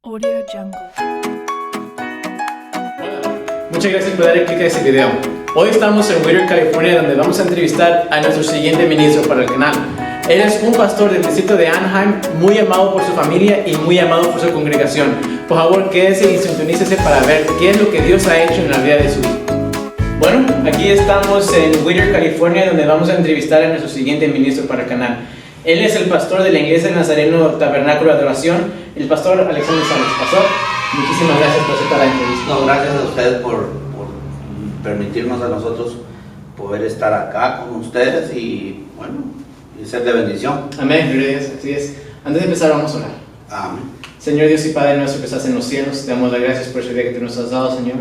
Audio Jungle. Muchas gracias por darle clic a este video. Hoy estamos en Whittier, California, donde vamos a entrevistar a nuestro siguiente ministro para el canal. Él es un pastor del distrito de Anaheim, muy amado por su familia y muy amado por su congregación. Por favor, quédese y sintonícese para ver qué es lo que Dios ha hecho en la vida de su hijo. Bueno, aquí estamos en Whittier, California, donde vamos a entrevistar a nuestro siguiente ministro para el canal. Él es el pastor de la Iglesia Nazareno Tabernáculo de Adoración, el pastor Alexander Sánchez. Pastor, muchísimas gracias por aceptar la entrevista. No, gracias a ustedes por permitirnos a nosotros poder estar acá con ustedes y, bueno, y ser de bendición. Amén, gloria a Dios, así es. Antes de empezar, vamos a orar. Amén. Señor Dios y Padre nuestro que estás en los cielos, te damos las gracias por ese día que tú nos has dado, Señor.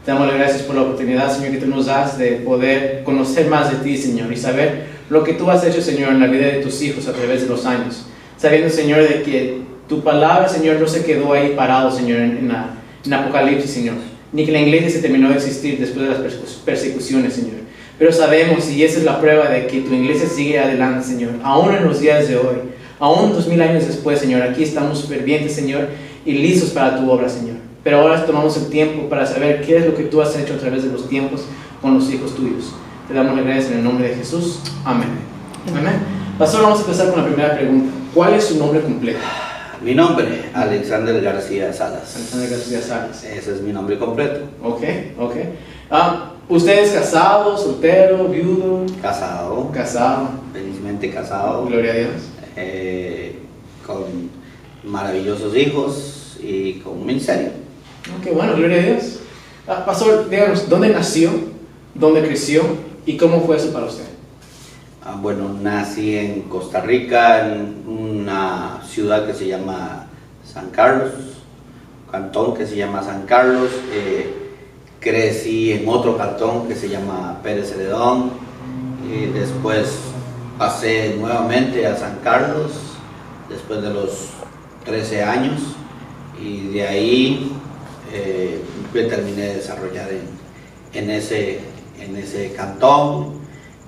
Te damos las gracias por la oportunidad, Señor, que tú nos das de poder conocer más de ti, Señor, y saber lo que tú has hecho, Señor, en la vida de tus hijos a través de los años. Sabiendo, Señor, de que tu palabra, Señor, no se quedó ahí parado, Señor, en Apocalipsis, Señor. Ni que la iglesia se terminó de existir después de las persecuciones, Señor. Pero sabemos, y esa es la prueba de que tu iglesia sigue adelante, Señor, aún en los días de hoy, aún 2000 años después, Señor. Aquí estamos fervientes, Señor, y listos para tu obra, Señor. Pero ahora tomamos el tiempo para saber qué es lo que tú has hecho a través de los tiempos con los hijos tuyos. Te damos las gracias en el nombre de Jesús. Amén. Amén. Pastor, vamos a empezar con la primera pregunta. ¿Cuál es su nombre completo? Mi nombre, Alexander García Salas. Alexander García Salas. Ese es mi nombre completo. Ok. ¿Usted es casado, soltero, viudo? Casado. Casado. Felizmente casado. Gloria a Dios. Con maravillosos hijos y con un ministerio. Ok, bueno, gloria a Dios. Pastor, díganos, ¿dónde nació? ¿Dónde creció? ¿Y cómo fue eso para usted? Bueno, nací en Costa Rica, en una ciudad que se llama San Carlos, cantón que se llama San Carlos. Crecí en otro cantón que se llama Pérez Celedón, y después pasé nuevamente a San Carlos después de los 13 años, y de ahí me terminé de desarrollar en ese cantón.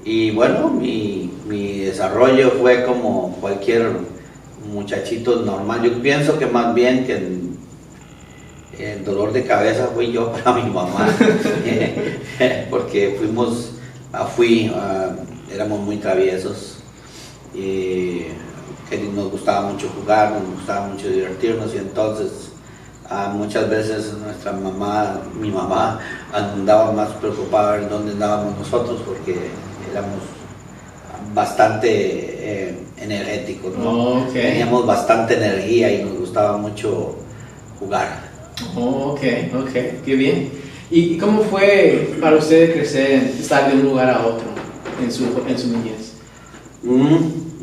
Y bueno, mi desarrollo fue como cualquier muchachito normal. Yo pienso que más bien que el dolor de cabeza fui yo para mi mamá, porque éramos muy traviesos, y que nos gustaba mucho jugar, nos gustaba mucho divertirnos, y entonces muchas veces mi mamá andaba más preocupada en dónde andábamos nosotros, porque éramos bastante energéticos, ¿no? Okay. Teníamos bastante energía y nos gustaba mucho jugar. Ok, qué bien. ¿Y cómo fue para usted crecer, estar de un lugar a otro en su niñez?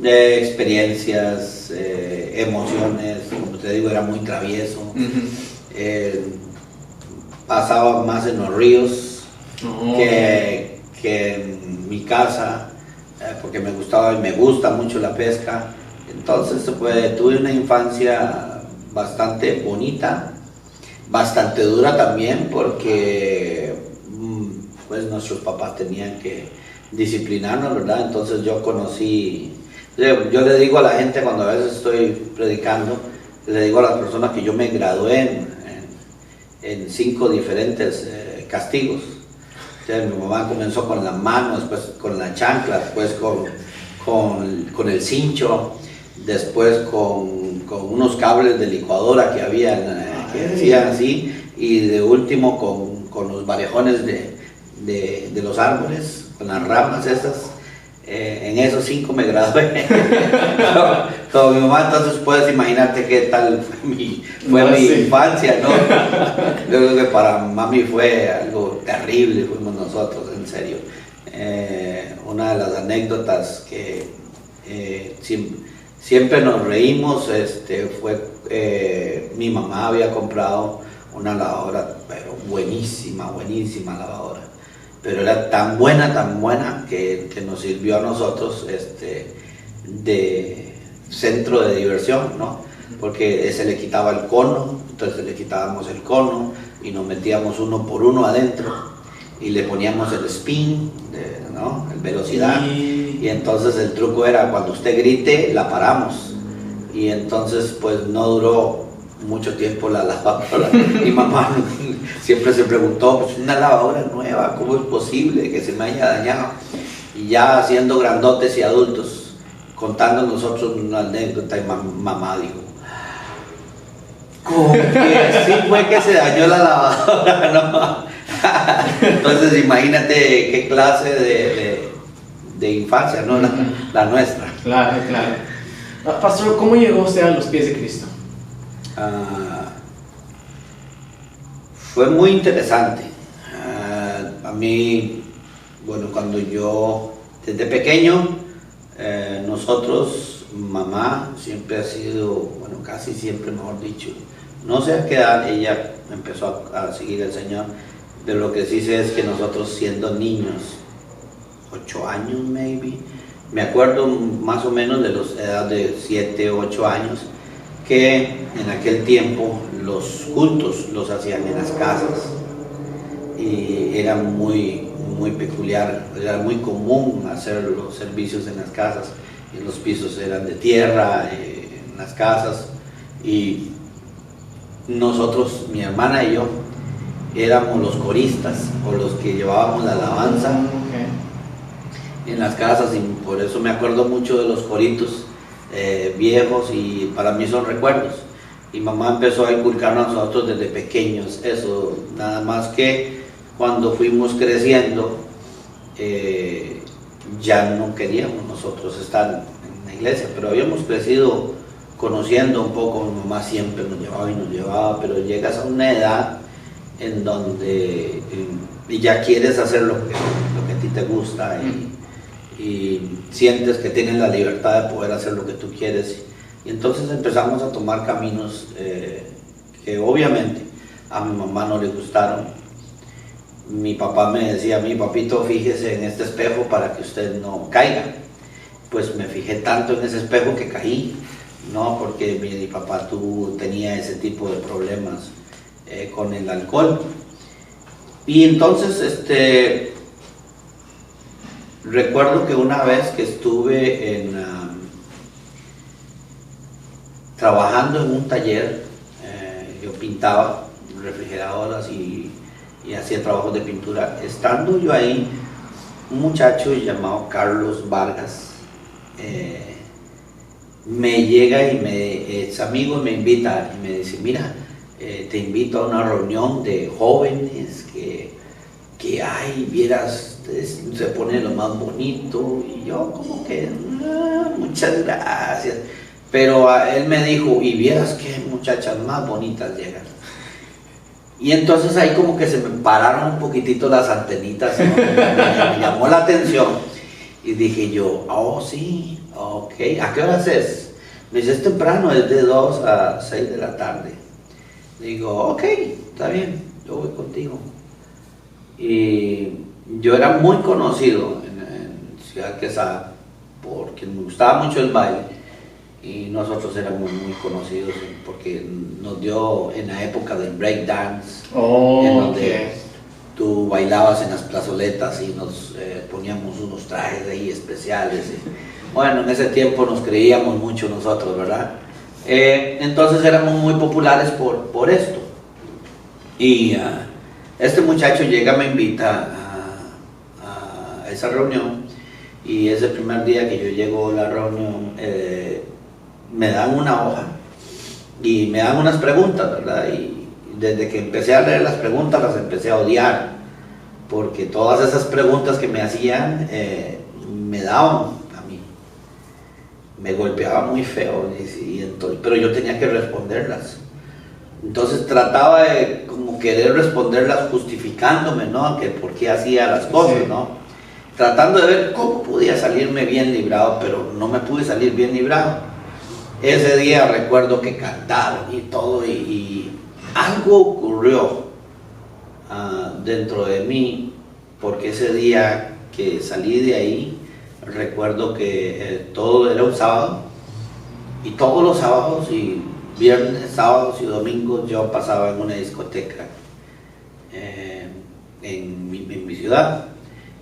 Experiencias, emociones, como te digo, era muy travieso. Pasaba más en los ríos que en mi casa, porque me gustaba y me gusta mucho la pesca. Entonces tuve una infancia bastante bonita, bastante dura también, porque pues nuestros papás tenían que disciplinarnos, ¿verdad? Entonces yo le digo a la gente cuando a veces estoy predicando, le digo a las personas que yo me gradué en 5 diferentes castigos. Entonces, mi mamá comenzó con la mano, después con la chancla, después con el cincho, después con unos cables de licuadora que habían, que decían así, y de último con los varejones de los árboles, con las ramas esas. En esos 5 me gradué con mi mamá. Entonces puedes imaginarte qué tal fue mi infancia, ¿no? Yo creo que para mami fue algo terrible, fuimos nosotros, en serio. Una de las anécdotas que siempre nos reímos fue mi mamá había comprado una lavadora, pero buenísima lavadora. Pero era tan buena que nos sirvió a nosotros de centro de diversión, ¿no? Porque se le quitaba el cono, entonces le quitábamos el cono y nos metíamos uno por uno adentro y le poníamos el spin, ¿no? El velocidad. Y entonces el truco era, cuando usted grite, la paramos. Y entonces pues no duró mucho tiempo la lavadora. Mi mamá siempre se preguntó, pues una lavadora nueva, ¿cómo es posible que se me haya dañado? Y ya siendo grandotes y adultos, contando nosotros una anécdota, y mamá dijo, ¿cómo que sí fue que se dañó la lavadora? No. Entonces imagínate qué clase de infancia, ¿no? La nuestra. Claro, claro. Pastor, ¿cómo llegó usted a los pies de Cristo? Fue muy interesante. A mí, bueno, cuando yo, desde pequeño, nosotros, mamá siempre ha sido, bueno, casi siempre, mejor dicho, no sé a qué edad ella empezó a seguir al Señor, pero lo que sí sé es que nosotros siendo niños, 8 años maybe, me acuerdo más o menos de los edad de 7, 8 años, que en aquel tiempo los cultos los hacían en las casas y era muy peculiar, era muy común hacer los servicios en las casas, y los pisos eran de tierra en las casas, y nosotros, mi hermana y yo, éramos los coristas o los que llevábamos la alabanza en las casas, y por eso me acuerdo mucho de los coritos viejos, y para mí son recuerdos. Y mamá empezó a inculcarnos a nosotros desde pequeños eso, nada más que cuando fuimos creciendo ya no queríamos nosotros estar en la iglesia, pero habíamos crecido conociendo un poco. Mi mamá siempre nos llevaba, pero llegas a una edad en donde ya quieres hacer lo que a ti te gusta, y sientes que tienes la libertad de poder hacer lo que tú quieres, y entonces empezamos a tomar caminos que obviamente a mi mamá no le gustaron. Mi papá me decía a mí, papito, fíjese en este espejo para que usted no caiga. Pues me fijé tanto en ese espejo que caí, no, porque mi papá tenía ese tipo de problemas con el alcohol. Y entonces recuerdo que una vez que estuve trabajando en un taller, yo pintaba refrigeradoras y hacía trabajos de pintura. Estando yo ahí, un muchacho llamado Carlos Vargas me llega y es amigo, y me invita y me dice, mira, te invito a una reunión de jóvenes que hay, vieras, se pone lo más bonito. Y yo como que, muchas gracias. Pero él me dijo, y vieras qué muchachas más bonitas llegan. Y entonces ahí como que se me pararon un poquitito las antenitas, ¿no? Me llamó la atención. Y dije yo, oh sí, ok, ¿a qué horas es? Me dice, es temprano, es de 2 a 6 de la tarde. Digo, ok, está bien, yo voy contigo. Y yo era muy conocido en Ciudad Quesada porque me gustaba mucho el baile, y nosotros éramos muy conocidos porque nos dio en la época del break dance, en donde tú bailabas en las plazoletas y nos poníamos unos trajes ahí especiales. Bueno, en ese tiempo nos creíamos mucho nosotros, ¿verdad? Entonces éramos muy populares por esto. Y este muchacho llega, me invita a esa reunión, y ese primer día que yo llego a la reunión, me dan una hoja y me dan unas preguntas, ¿verdad? Y desde que empecé a leer las preguntas las empecé a odiar, porque todas esas preguntas que me hacían me daban a mí, me golpeaba muy feo, pero yo tenía que responderlas. Entonces trataba de como querer responderlas justificándome, ¿no? Que por qué hacía las cosas, ¿no? Tratando de ver cómo podía salirme bien librado, pero no me pude salir bien librado. Ese día recuerdo que cantaron y todo, y algo ocurrió dentro de mí, porque ese día que salí de ahí, recuerdo que todo era un sábado, y todos los sábados y viernes, sábados y domingos yo pasaba en una discoteca en mi ciudad.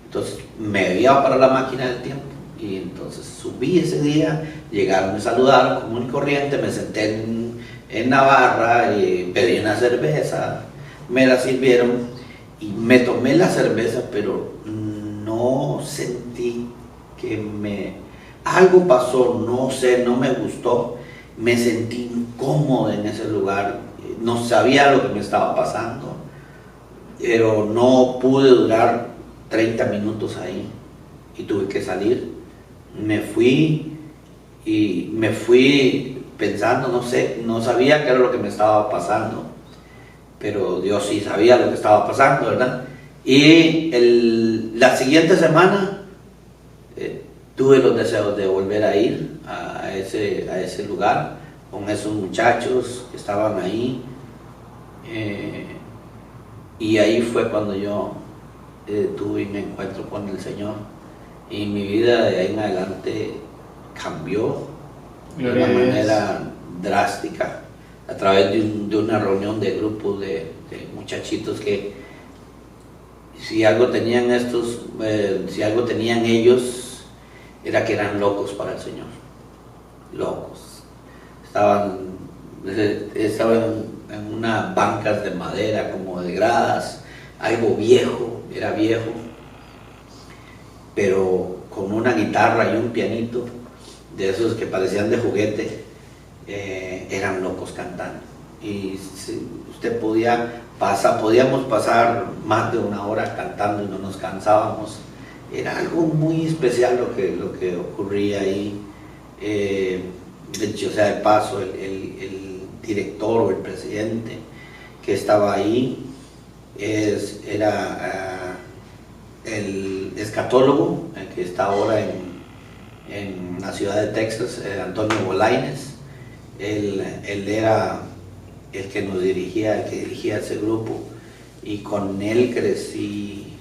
Entonces me iba para la máquina del tiempo, y entonces subí ese día, llegaron, me saludaron común y corriente, me senté en Navarra y pedí una cerveza, me la sirvieron y me tomé la cerveza, pero no sentí algo pasó, no sé, no me gustó, me sentí incómodo en ese lugar, no sabía lo que me estaba pasando, pero no pude durar 30 minutos ahí y tuve que salir. Me fui pensando, no sé, no sabía qué era lo que me estaba pasando, pero Dios sí sabía lo que estaba pasando, ¿verdad? Y la siguiente semana tuve los deseos de volver a ir a ese lugar con esos muchachos que estaban ahí, y ahí fue cuando yo tuve mi encuentro con el Señor, y mi vida de ahí en adelante cambió de una manera drástica a través de una reunión de grupo de muchachitos que si algo tenían ellos era que eran locos para el Señor, locos. Estaban en unas bancas de madera como de gradas, algo viejo, era viejo, pero con una guitarra y un pianito de esos que parecían de juguete, eran locos cantando. Y usted podíamos pasar más de una hora cantando y no nos cansábamos. Era algo muy especial lo que ocurría ahí. Dicho sea de paso, el director o el presidente que estaba ahí era el escatólogo que está ahora en la ciudad de Texas, Antonio Bolañes. Él era el que nos dirigía, el que dirigía ese grupo, y con él crecí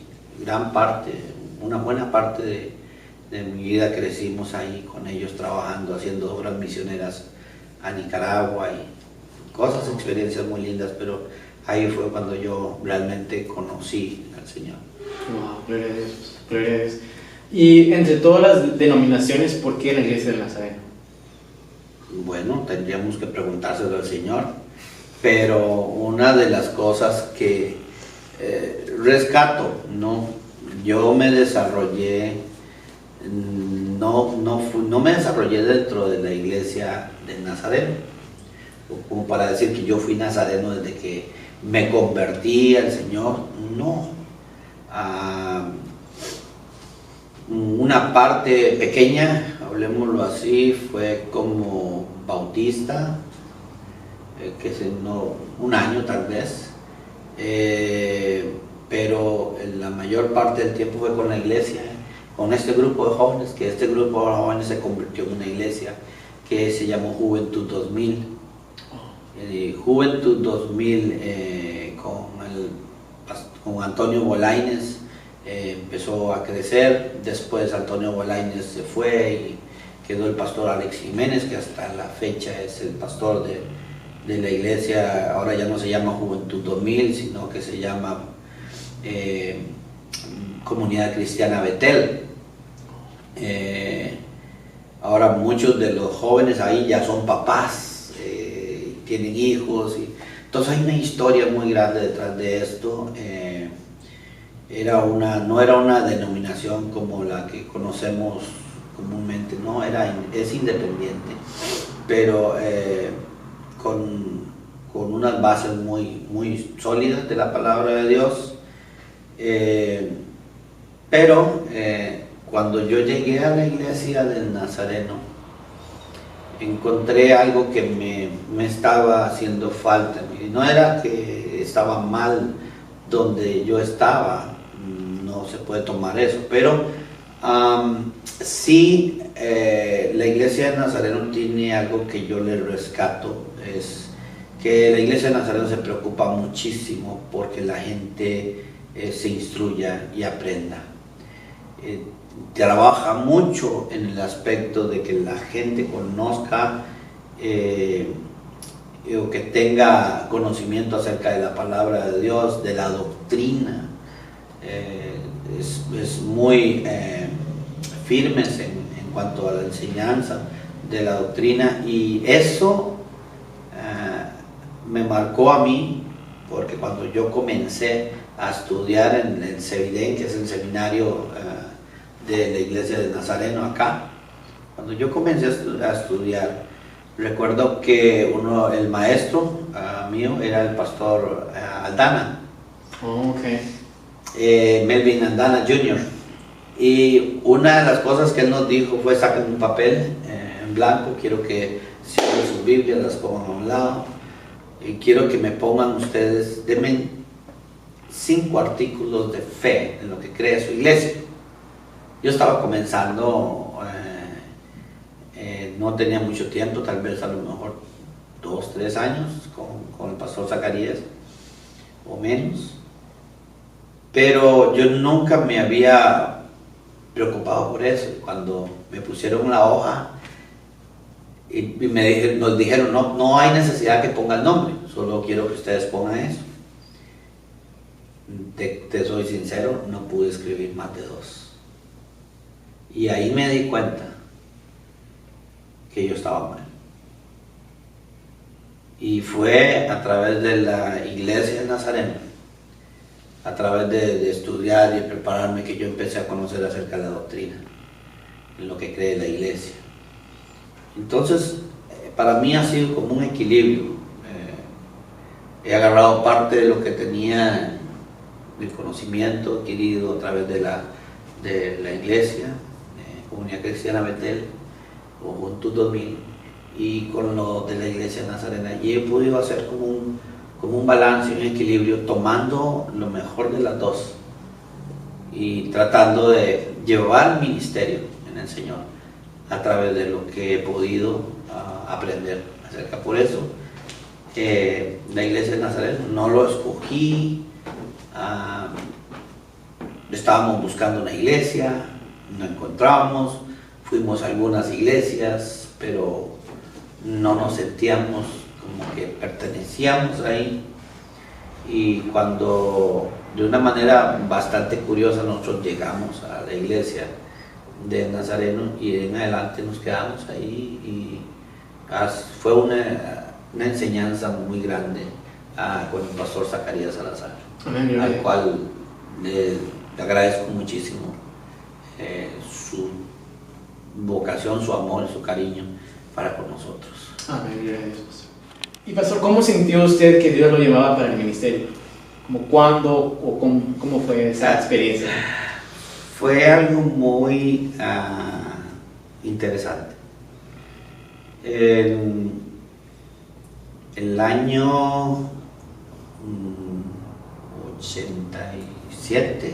una buena parte de mi vida crecimos ahí con ellos trabajando, haciendo obras misioneras a Nicaragua y experiencias muy lindas, pero ahí fue cuando yo realmente conocí al Señor. Wow, gloria a Dios, gloria a Dios. Y entre todas las denominaciones, ¿por qué la Iglesia del Nazareno? Bueno, tendríamos que preguntárselo al Señor, pero una de las cosas que rescato, yo me desarrollé, no me desarrollé dentro de la Iglesia del Nazareno, como para decir que yo fui nazareno desde que me convertí al Señor, no. Una parte pequeña, hablemoslo así, fue como bautista, un año tal vez, pero la mayor parte del tiempo fue con la iglesia, con este grupo de jóvenes, que este grupo de jóvenes se convirtió en una iglesia que se llamó Juventud 2000. Juventud 2000 con Antonio Bolañes empezó a crecer. Después Antonio Bolañes se fue y quedó el pastor Alex Jiménez, que hasta la fecha es el pastor de la iglesia. Ahora ya no se llama Juventud 2000, sino que se llama Comunidad Cristiana Betel. Ahora muchos de los jóvenes ahí ya son papás, tienen hijos, entonces hay una historia muy grande detrás de esto. No era una denominación como la que conocemos comúnmente, es independiente, pero con unas bases muy, muy sólidas de la palabra de Dios. Pero cuando yo llegué a la iglesia del Nazareno, encontré algo que me estaba haciendo falta. Y no era que estaba mal donde yo estaba, no se puede tomar eso, pero sí, la iglesia de Nazareno tiene algo que yo le rescato, es que la iglesia de Nazareno se preocupa muchísimo porque la gente se instruya y aprenda. Trabaja mucho en el aspecto de que la gente conozca o que tenga conocimiento acerca de la palabra de Dios, de la doctrina. Es muy firmes en cuanto a la enseñanza de la doctrina, y eso me marcó a mí, porque cuando yo comencé a estudiar en el Sevidén, que es el seminario de la iglesia de Nazareno acá, cuando yo comencé a estudiar, recuerdo que el maestro mío era el pastor Aldana. Oh, okay. Melvin Aldana Jr. Y una de las cosas que él nos dijo fue: saquen un papel en blanco, quiero que cierren sus Biblias, las pongan a un lado, y quiero que me pongan ustedes, denme 5 artículos de fe en lo que cree su iglesia. Yo estaba comenzando, no tenía mucho tiempo, tal vez a lo mejor 2, 3 años con el pastor Zacarías o menos, pero yo nunca me había preocupado por eso. Cuando me pusieron la hoja y nos dijeron: no hay necesidad que ponga el nombre, solo quiero que ustedes pongan eso. Te soy sincero, no pude escribir más de 2. Y ahí me di cuenta que yo estaba mal. Y fue a través de la iglesia de Nazareno, a través de estudiar y prepararme, que yo empecé a conocer acerca de la doctrina, en lo que cree la iglesia. Entonces, para mí ha sido como un equilibrio. He agarrado parte de lo que tenía, del conocimiento adquirido a través de la iglesia, Comunidad Cristiana Betel o Juventud 2000, y con lo de la iglesia nazarena, y he podido hacer como un balance, un equilibrio, tomando lo mejor de las dos y tratando de llevar ministerio en el Señor a través de lo que he podido aprender acerca. Por eso la iglesia de Nazareno no lo escogí, estábamos buscando una iglesia, no encontrábamos, fuimos a algunas iglesias, pero no nos sentíamos como que pertenecíamos ahí. Y cuando, de una manera bastante curiosa, nosotros llegamos a la iglesia de Nazareno, y en adelante nos quedamos ahí, y fue una enseñanza muy grande con el pastor Zacarías Salazar, al cual le agradezco muchísimo su vocación, su amor, su cariño para con nosotros. Amén, gracias, pastor. Y pastor, ¿cómo sintió usted que Dios lo llamaba para el ministerio? ¿Cómo cuándo o cómo fue esa experiencia? Fue algo muy interesante. El año 87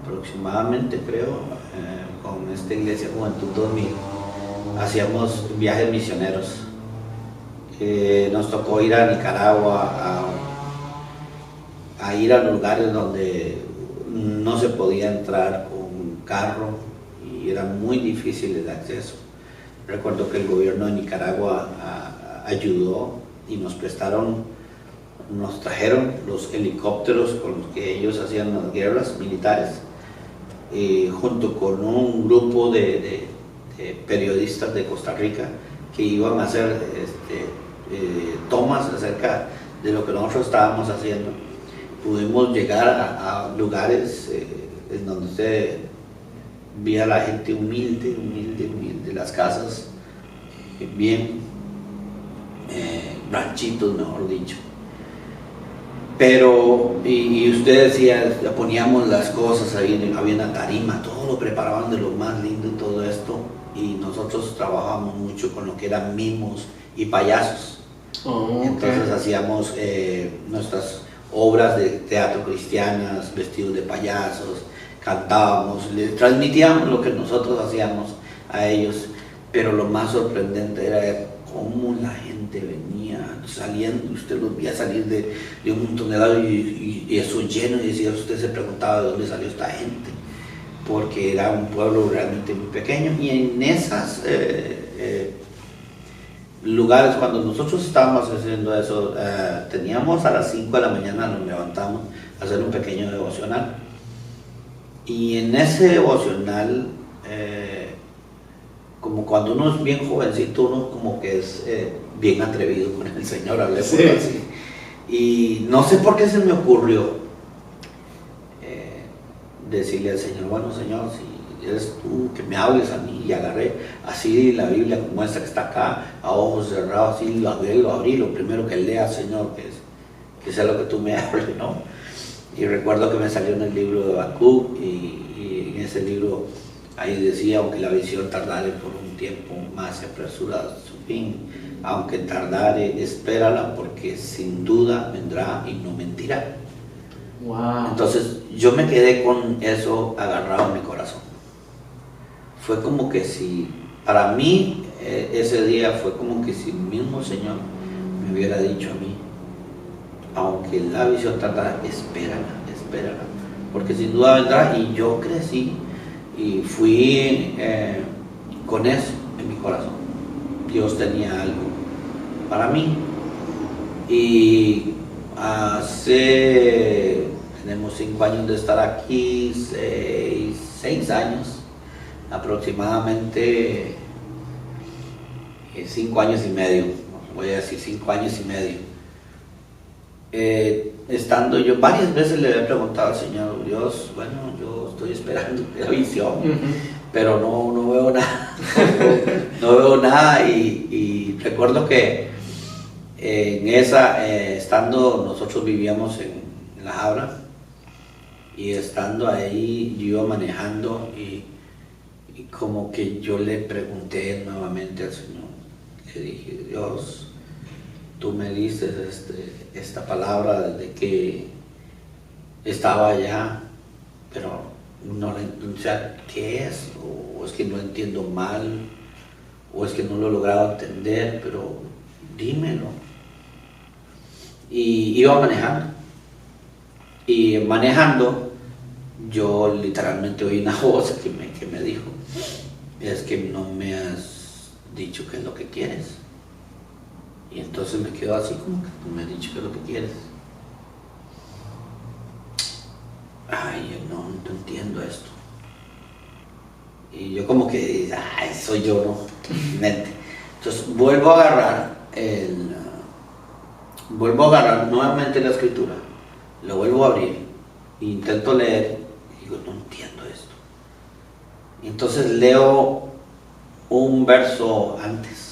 aproximadamente, creo, con esta iglesia Juventud 2000, hacíamos viajes misioneros. Nos tocó ir a Nicaragua, a ir a lugares donde no se podía entrar con carro y era muy difícil el acceso. Recuerdo que el gobierno de Nicaragua ayudó y nos trajeron los helicópteros con los que ellos hacían las guerras militares, junto con un grupo de periodistas de Costa Rica que iban a hacer tomas acerca de lo que nosotros estábamos haciendo. Pudimos llegar a lugares en donde usted veía a la gente humilde, las casas bien ranchitos, mejor dicho. Pero, y usted decía, poníamos las cosas ahí, había una tarima, todo lo preparaban de lo más lindo y todo esto, y nosotros trabajábamos mucho con lo que eran mimos y payasos. Okay. Entonces hacíamos nuestras obras de teatro cristianas, vestidos de payasos, cantábamos, les transmitíamos lo que nosotros hacíamos a ellos, pero lo más sorprendente era cómo la gente venía saliendo, usted los veía salir de un tonelado y eso lleno, y decía, usted se preguntaba de dónde salió esta gente, porque era un pueblo realmente muy pequeño. Y en esos lugares, cuando nosotros estábamos haciendo eso, teníamos a las 5 de la mañana, nos levantamos a hacer un pequeño devocional, y en ese devocional como cuando uno es bien jovencito, uno como que es bien atrevido con el Señor, hablemos Sí. así. Y no sé por qué se me ocurrió decirle al Señor, bueno Señor, si eres tú que me hables a mí, y agarré así la Biblia como esta que está acá, a ojos cerrados, así lo abrí, lo primero que lea, Señor, que sea lo que tú me hables, ¿no? Y recuerdo que me salió en el libro de Habacuc, y en ese libro ahí decía, aunque la visión tardare por un tiempo más, se apresura su fin, aunque tardare, espérala, porque sin duda vendrá y no mentirá. Wow. Entonces yo me quedé con eso agarrado en mi corazón. Fue como que si, para mí, ese día fue como que si el mismo Señor me hubiera dicho a mí, aunque la visión tardara, espérala, porque sin duda vendrá. Y yo crecí y fui con eso en mi corazón. Dios tenía algo para mí. Y tenemos 5 años de estar aquí, 6 años aproximadamente, 5 años y medio, voy a decir 5 años y medio. Estando yo, varias veces le había preguntado al Señor, Dios, bueno, yo estoy esperando la visión, pero no veo nada, no veo nada. Y recuerdo que en estando, nosotros vivíamos en La Habra, y estando ahí yo iba manejando y como que yo le pregunté nuevamente al Señor, le dije, Dios, tú me diste esta palabra desde que estaba allá, pero no, o sea, ¿qué es? O es que no entiendo mal, o es que no lo he logrado entender, pero dímelo. Y iba manejando, y manejando yo literalmente oí una voz que me dijo, es que no me has dicho qué es lo que quieres. Y entonces me quedo así como que tú me has dicho qué es lo que quieres. Ay, yo no entiendo esto. Y yo como que, ay, soy yo, ¿no? Mente. Entonces vuelvo a agarrar nuevamente la escritura, lo vuelvo a abrir, intento leer, y digo, no entiendo esto. Y entonces leo un verso antes.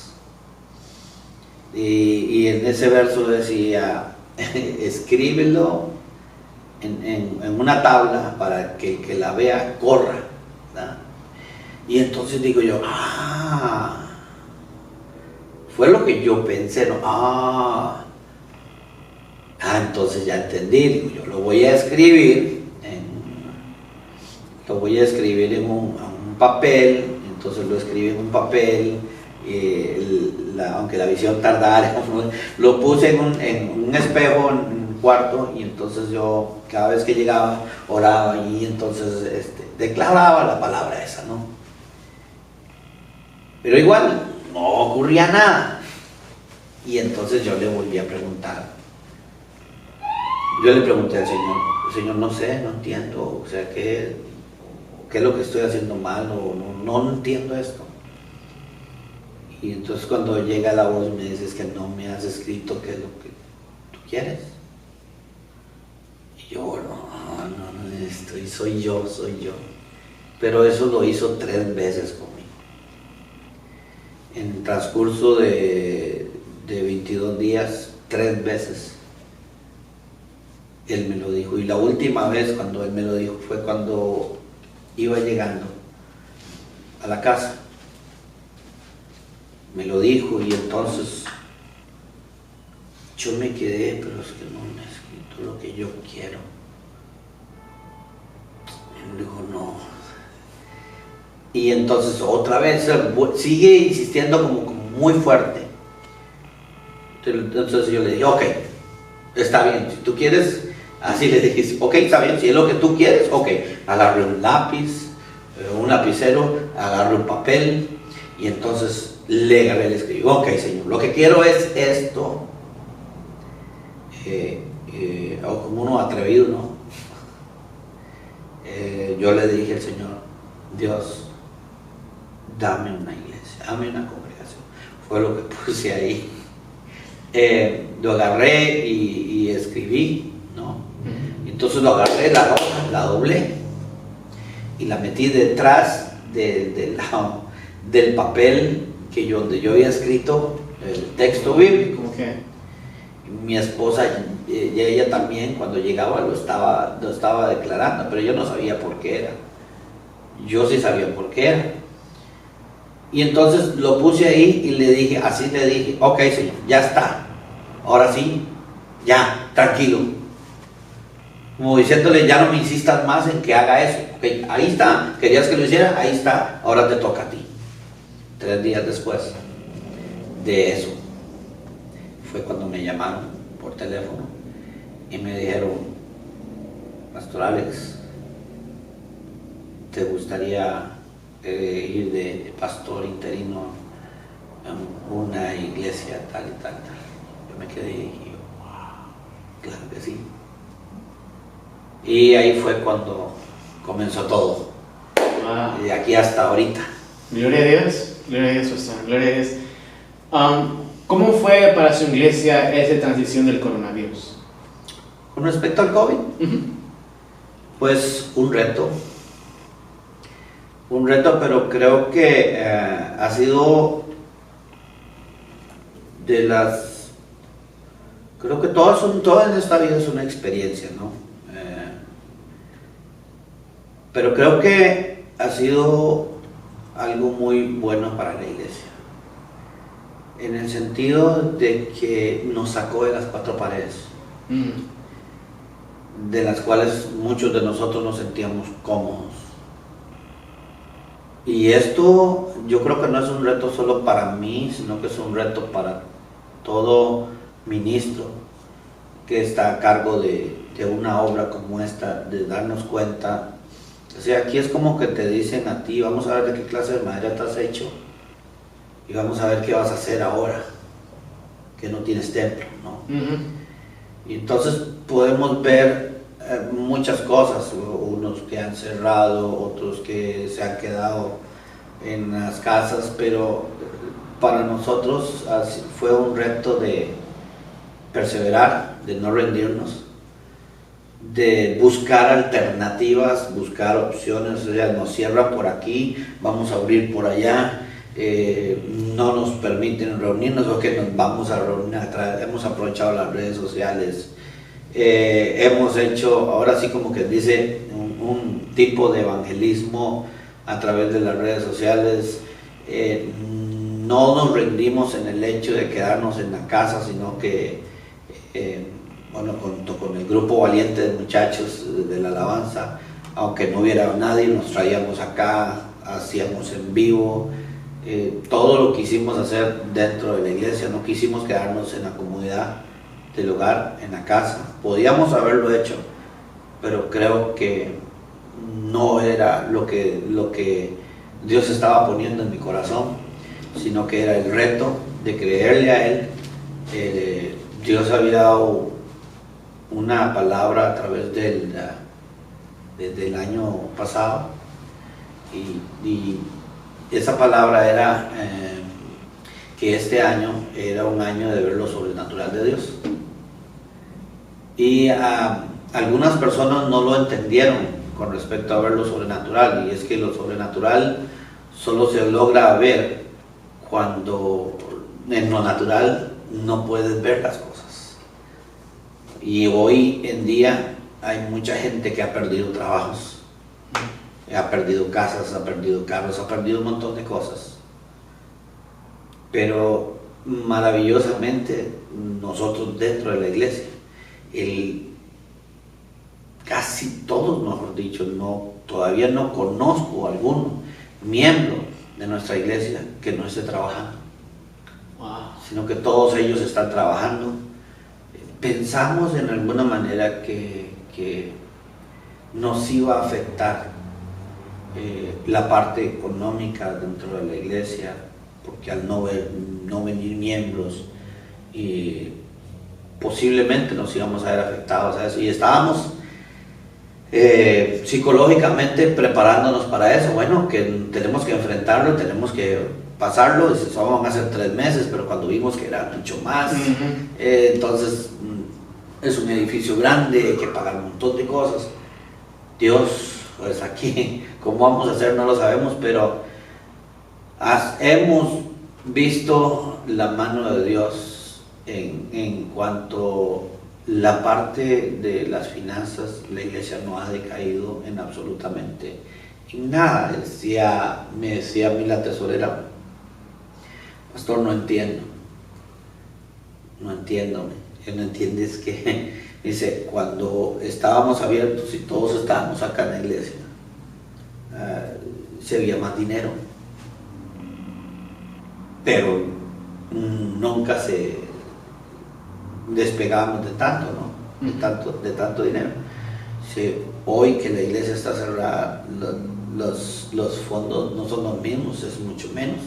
Y en ese verso decía, escríbelo en una tabla para que el que la vea corra, ¿verdad? Y entonces digo yo, fue lo que yo pensé, ¿no? Entonces ya entendí, digo, yo lo voy a escribir en un papel. Entonces lo escribí en un papel, aunque la visión tardara, lo puse en un espejo en un cuarto, y entonces yo cada vez que llegaba oraba y entonces declaraba la palabra esa, ¿no? Pero igual no ocurría nada. Y entonces yo le volví a preguntar. Yo le pregunté al Señor, Señor, no sé, no entiendo, o sea, ¿qué es lo que estoy haciendo mal? O no entiendo esto. Y entonces cuando llega la voz me dices que no me has escrito qué es lo que tú quieres. Y yo, no, soy yo. Pero eso lo hizo 3 veces conmigo. En el transcurso de 22 días, 3 veces. Él me lo dijo, y la última vez cuando él me lo dijo fue cuando iba llegando a la casa. Me lo dijo, y entonces yo me quedé, pero es que no me ha escrito lo que yo quiero. Y me dijo, no. Y entonces otra vez sigue insistiendo como muy fuerte. Entonces yo le dije, ok, está bien, si tú quieres. Así le dije, ok, está bien, si es lo que tú quieres, ok. Agarré un lápiz, un lapicero, agarré un papel, y entonces le escribí, ok, Señor, lo que quiero es esto. O como uno atrevido, ¿no? Yo le dije al Señor, Dios, dame una iglesia. iglesia, ame una congregación. Fue lo que puse ahí. Lo agarré y escribí, ¿no? Entonces lo agarré, la hoja, la doblé y la metí detrás del papel donde yo había escrito el texto bíblico. Okay. Mi esposa, ella también, cuando llegaba lo estaba declarando, pero yo no sabía por qué era. Yo sí sabía por qué era. Y entonces lo puse ahí y le dije, ok, Señor, ya está. Ahora sí, ya, tranquilo. Como diciéndole, ya no me insistas más en que haga eso. Okay, ahí está, querías que lo hiciera, ahí está, ahora te toca a ti. 3 días después de eso, fue cuando me llamaron por teléfono y me dijeron, Pastor Alex, ¿te gustaría ir de pastor interino en una iglesia tal y tal? Yo me quedé y dije, wow, claro que sí. Y ahí fue cuando comenzó todo. Wow. Y de aquí hasta ahorita. Gloria a Dios, Pastor, gloria a Dios. ¿Cómo fue para su iglesia esa transición del coronavirus? Con respecto al COVID, pues un reto, pero creo que ha sido creo que todas en esta vida es una experiencia, ¿no? Pero creo que ha sido algo muy bueno para la iglesia, en el sentido de que nos sacó de las 4 paredes, de las cuales muchos de nosotros nos sentíamos cómodos. Y esto yo creo que no es un reto solo para mí, sino que es un reto para todo ministro que está a cargo de una obra como esta, de darnos cuenta. O sea, aquí es como que te dicen a ti, vamos a ver de qué clase de madera te has hecho y vamos a ver qué vas a hacer ahora que no tienes templo, ¿no? Y entonces podemos ver muchas cosas, unos que han cerrado, otros que se han quedado en las casas, pero para nosotros fue un reto de perseverar, de no rendirnos, de buscar alternativas, buscar opciones. O sea, nos cierra por aquí, vamos a abrir por allá, no nos permiten reunirnos, o que nos vamos a reunir, hemos aprovechado las redes sociales, hemos hecho, ahora sí como que dice, un tipo de evangelismo a través de las redes sociales. No nos rendimos en el hecho de quedarnos en la casa, sino que bueno, junto con el grupo valiente de muchachos de la alabanza, aunque no hubiera nadie, nos traíamos acá, hacíamos en vivo, todo lo quisimos hacer dentro de la iglesia, no quisimos quedarnos en la comodidad del hogar, en la casa. Podíamos haberlo hecho, pero creo que no era lo que Dios estaba poniendo en mi corazón, sino que era el reto de creerle a Él. Dios había dado una palabra a través del año pasado, y esa palabra era que este año era un año de ver lo sobrenatural de Dios. Y algunas personas no lo entendieron con respecto a ver lo sobrenatural, y es que lo sobrenatural solo se logra ver cuando en lo natural no puedes ver las cosas. Y hoy en día hay mucha gente que ha perdido trabajos, ha perdido casas, ha perdido carros, ha perdido un montón de cosas. Pero maravillosamente nosotros dentro de la iglesia, casi todos, mejor dicho, todavía no conozco a algún miembro de nuestra iglesia que no esté trabajando, sino que todos ellos están trabajando. Pensamos en alguna manera que nos iba a afectar la parte económica dentro de la iglesia, porque al no venir miembros, posiblemente nos íbamos a ver afectados a eso, y estábamos psicológicamente preparándonos para eso. Bueno, que tenemos que enfrentarlo, tenemos que pasarlo, dice, solo van a ser 3 meses, pero cuando vimos que era mucho más, entonces es un edificio grande, hay que pagar un montón de cosas. Dios, pues aquí, ¿cómo vamos a hacer? No lo sabemos, pero hemos visto la mano de Dios en cuanto la parte de las finanzas. La iglesia no ha decaído en absolutamente nada. Me decía a mí la tesorera, pastor, no entiendo, no entiendes que, dice, cuando estábamos abiertos y todos estábamos acá en la iglesia, se había más dinero, pero nunca se despegábamos de tanto, ¿no? De tanto dinero. Sí, hoy que la iglesia está cerrada, los fondos no son los mismos, es mucho menos,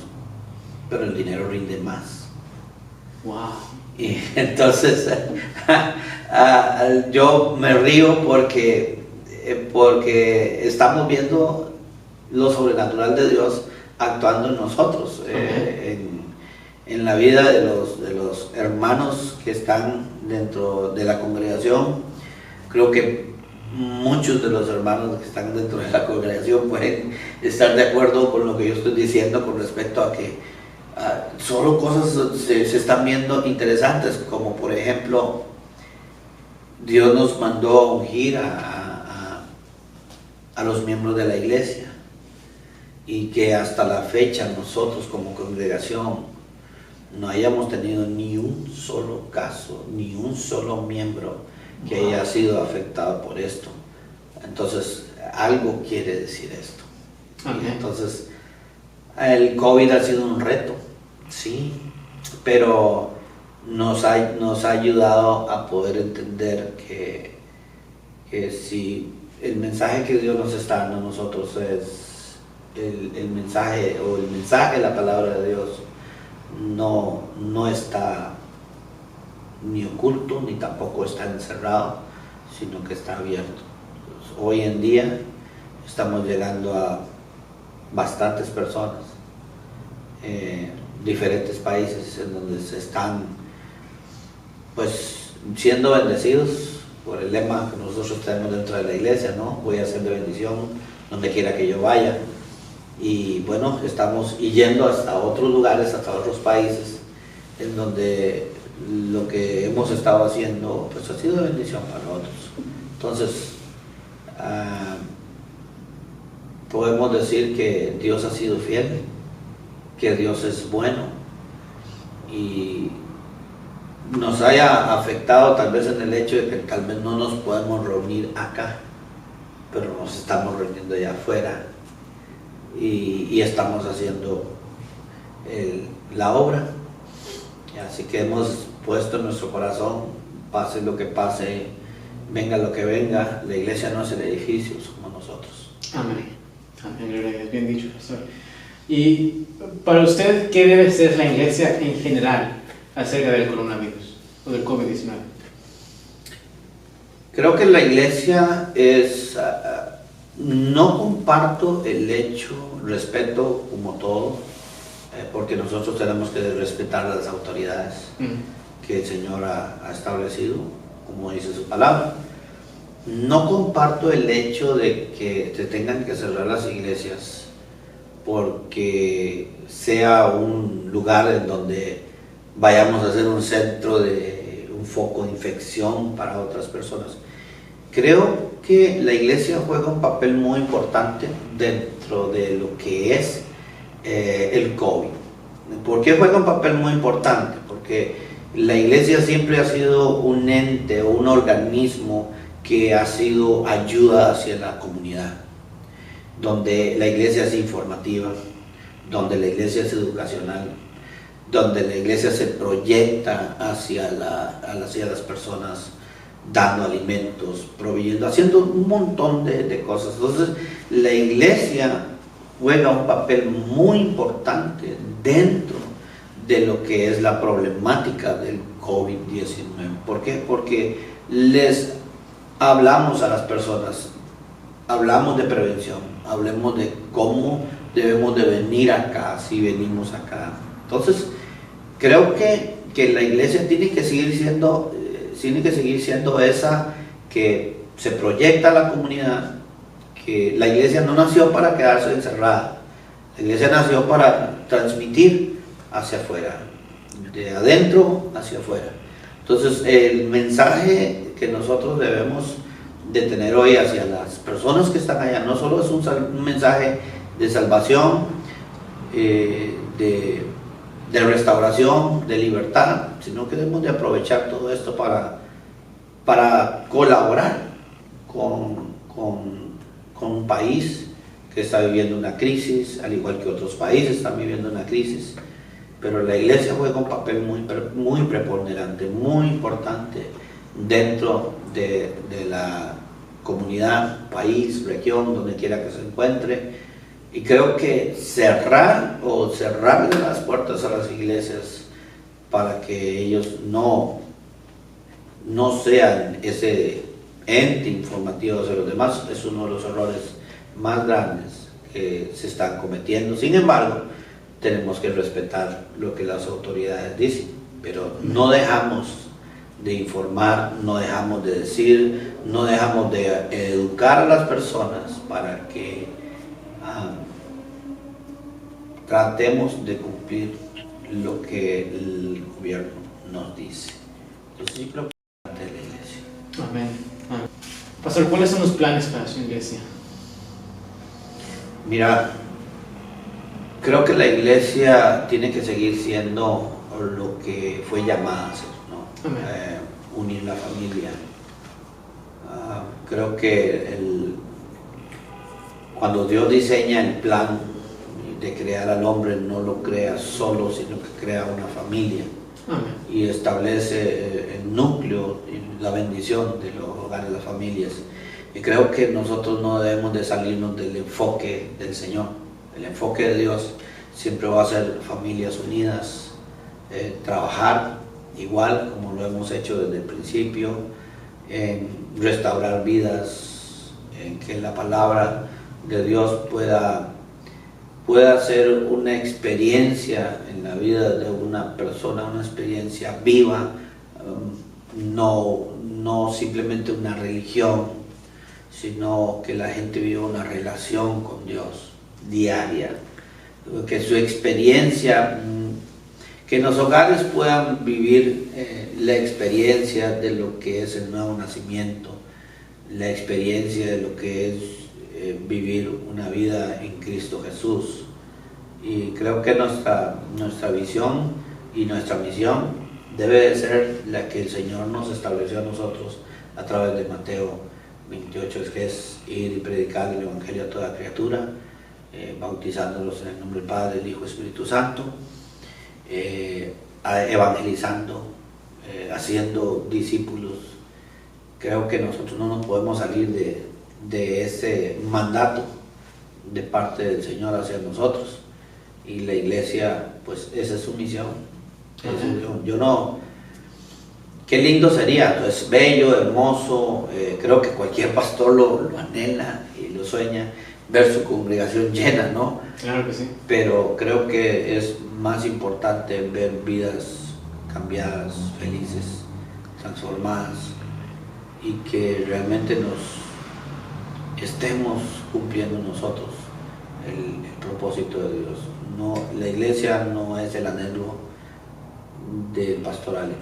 pero el dinero rinde más. Wow. Y entonces yo me río porque estamos viendo lo sobrenatural de Dios actuando en nosotros, en la vida de los hermanos que están dentro de la congregación. Creo que muchos de los hermanos que están dentro de la congregación pueden estar de acuerdo con lo que yo estoy diciendo con respecto a que solo cosas se están viendo interesantes, como por ejemplo, Dios nos mandó a ungir a los miembros de la iglesia, y que hasta la fecha nosotros como congregación no hayamos tenido ni un solo caso, ni un solo miembro que haya sido afectado por esto. Entonces, algo quiere decir esto. Okay. Entonces, el COVID ha sido un reto, sí, pero nos ha ayudado a poder entender que si el mensaje que Dios nos está dando a nosotros es el mensaje de la palabra de Dios, no está ni oculto ni tampoco está encerrado, sino que está abierto. Entonces, hoy en día estamos llegando a bastantes personas, diferentes países en donde se están pues siendo bendecidos por el lema que nosotros tenemos dentro de la iglesia, ¿no? Voy a ser de bendición donde quiera que yo vaya. Y bueno, estamos yendo hasta otros lugares, hasta otros países, en donde lo que hemos estado haciendo pues ha sido de bendición para otros. Entonces, podemos decir que Dios ha sido fiel, que Dios es bueno, y nos haya afectado tal vez en el hecho de que tal vez no nos podemos reunir acá, pero nos estamos reuniendo allá afuera. Y estamos haciendo la obra. Así que hemos puesto en nuestro corazón, pase lo que pase, venga lo que venga, la iglesia no es el edificio, somos nosotros. Amén. Amén, gloria a Dios, bien dicho, pastor. Y para usted, ¿qué debe ser la iglesia en general acerca del coronavirus o del COVID-19? Creo que la iglesia es... no comparto el hecho, respeto como todo, porque nosotros tenemos que respetar las autoridades que el Señor ha establecido, como dice su palabra. No comparto el hecho de que se tengan que cerrar las iglesias porque sea un lugar en donde vayamos a ser un centro un foco de infección para otras personas. Creo que la iglesia juega un papel muy importante dentro de lo que es el COVID. ¿Por qué juega un papel muy importante? Porque la iglesia siempre ha sido un ente o un organismo que ha sido ayuda hacia la comunidad, donde la iglesia es informativa, donde la iglesia es educacional, donde la iglesia se proyecta hacia las personas, dando alimentos, proveyendo, haciendo un montón de cosas. Entonces, la iglesia juega un papel muy importante dentro de lo que es la problemática del COVID-19. ¿Por qué? Porque les hablamos a las personas, hablamos de prevención, hablemos de cómo debemos de venir acá, si venimos acá. Entonces, creo que la iglesia tiene que seguir siendo esa que se proyecta a la comunidad, que la iglesia no nació para quedarse encerrada, la iglesia nació para transmitir hacia afuera, de adentro hacia afuera. Entonces, el mensaje que nosotros debemos de tener hoy hacia las personas que están allá, no solo es un mensaje de salvación, de restauración, de libertad, sino que debemos de aprovechar todo esto para colaborar con un país que está viviendo una crisis, al igual que otros países están viviendo una crisis, pero la iglesia juega un papel muy preponderante, muy importante dentro de la comunidad, país, región, donde quiera que se encuentre. Y creo que cerrarle las puertas a las iglesias para que ellos no sean ese ente informativo de los demás es uno de los errores más grandes que se están cometiendo. Sin embargo, tenemos que respetar lo que las autoridades dicen, pero no dejamos de informar, no dejamos de decir, no dejamos de educar a las personas para que tratemos de cumplir lo que el gobierno nos dice. Entonces, yo creo que es parte de la iglesia. Amén. Amén. Pastor, ¿cuáles son los planes para su iglesia? Mira, creo que la iglesia tiene que seguir siendo lo que fue llamada a ser, ¿no? Unir la familia. Creo que cuando Dios diseña el plan de crear al hombre, no lo crea solo, sino que crea una familia. Amén. Y establece el núcleo y la bendición de los hogares, las familias. Y creo que nosotros no debemos de salirnos del enfoque del Señor. El enfoque de Dios siempre va a ser familias unidas, trabajar igual como lo hemos hecho desde el principio, en restaurar vidas, en que la palabra de Dios pueda ser una experiencia en la vida de una persona, una experiencia viva, no simplemente una religión, sino que la gente viva una relación con Dios diaria, que su experiencia, que en los hogares puedan vivir la experiencia de lo que es el nuevo nacimiento, la experiencia de lo que es vivir una vida en Cristo Jesús. Y creo que nuestra visión y nuestra misión debe de ser la que el Señor nos estableció a nosotros a través de Mateo 28, que es ir y predicar el Evangelio a toda criatura, bautizándolos en el nombre del Padre, del Hijo y Espíritu Santo, evangelizando, haciendo discípulos. Creo que nosotros no nos podemos salir de ese mandato de parte del Señor hacia nosotros, y la iglesia, pues esa es su misión. Qué lindo sería, es bello, hermoso, creo que cualquier pastor lo anhela y lo sueña, ver su congregación llena, ¿no? Claro que sí. Pero creo que es más importante ver vidas cambiadas, felices, transformadas, y que realmente estemos cumpliendo nosotros el propósito de Dios. No, la iglesia no es el anhelo de Pastor Alex,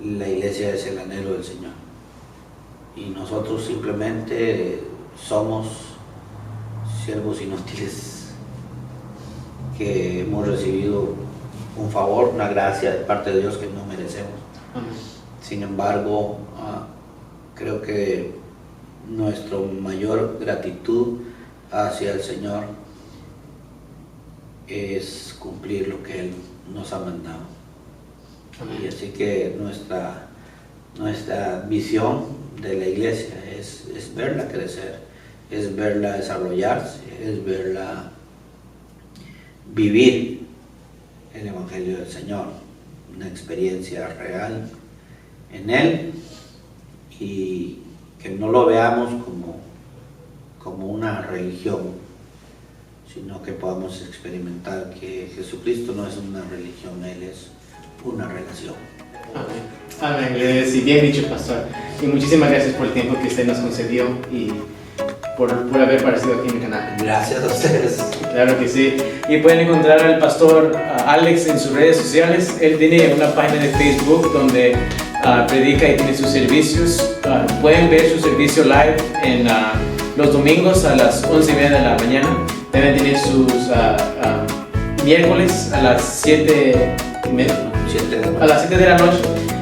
la iglesia es el anhelo del Señor, y nosotros simplemente somos siervos inútiles que hemos recibido un favor, una gracia de parte de Dios que no merecemos. Sin embargo, creo que nuestra mayor gratitud hacia el Señor es cumplir lo que Él nos ha mandado. Amén. Y así que nuestra visión de la iglesia es verla crecer, es verla desarrollarse, es verla vivir el Evangelio del Señor, una experiencia real en Él, y que no lo veamos como una religión, sino que podamos experimentar que Jesucristo no es una religión, Él es una relación. Amén. Amén. Sí, bien dicho, pastor. Y muchísimas gracias por el tiempo que usted nos concedió y por haber aparecido aquí en mi canal. Gracias a ustedes. Claro que sí. Y pueden encontrar al pastor Alex en sus redes sociales. Él tiene una página de Facebook donde predica y tiene sus servicios. Pueden ver su servicio live en los domingos a las 11:30 de la mañana. También tiene sus miércoles a las 7:30. A las 7 de la noche.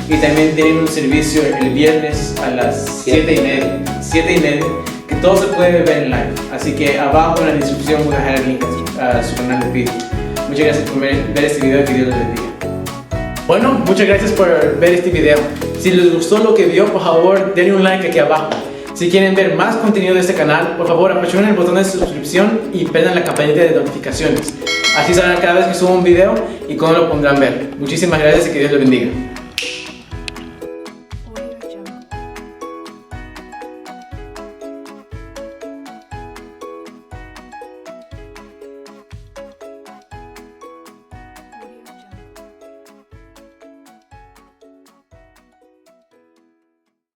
Y también tienen un servicio el viernes a las 7:30. Que todo se puede ver en live. Así que abajo en la descripción voy a dejar el link a su canal de Facebook. Muchas gracias por ver este video y que Dios les bendiga. Bueno, muchas gracias por ver este video. Si les gustó lo que vio, por favor denle un like aquí abajo. Si quieren ver más contenido de este canal, por favor apresionen el botón de suscripción y prendan la campanita de notificaciones. Así sabrán cada vez que subo un video y cuando lo podrán ver. Muchísimas gracias y que Dios les bendiga.